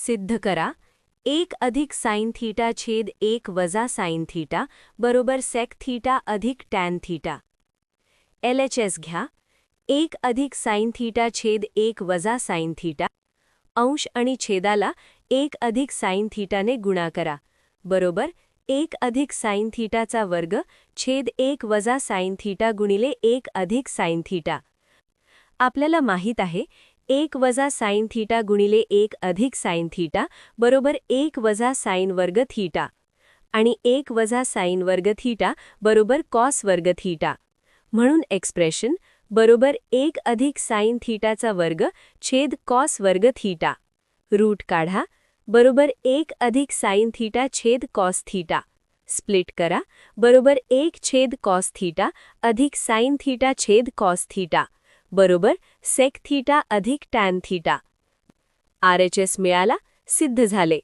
सिद्ध करा. 1 अधिक साइन थीटा छेद 1 वजा साइन थीटा बरोबर सेक थीटा अधिक टॅन थीटा. LHS घ्या. 1 अधिक साइन थीटा छेद 1 वजा साइन थीटा अंश आणि छेदाला 1 अधिक साइन थीटाने गुणा करा बरोबर 1 अधिक साइन थीटाचा वर्ग छेद 1 वजा साइन थीटा गुणिले 1 अधिक साइन थीटा. आपल्याला माहित आहे 1 वजा साइन थीटा गुणिले 1 अधिक साइन थीटा बरोबर 1 वजा साइन वर्ग थीटा आणि 1 वजा साइन वर्ग थीटा बरोबर कॉस वर्ग थीटा. म्हणून एक्सप्रेशन बरोबर 1 अधिक साइन थीटाचा वर्ग छेद कॉस वर्ग थीटा. रूट काढा बरोबर 1 अधिक साइन थीटा छेद कॉस थीटा. स्प्लिट करा बरोबर 1 छेद कॉस थीटा अधिक साइन थीटा छेद कॉस थीटा बरोबर सेक थीटा अधिक टॅन थीटा. RHS मिळाला. सिद्ध झाले.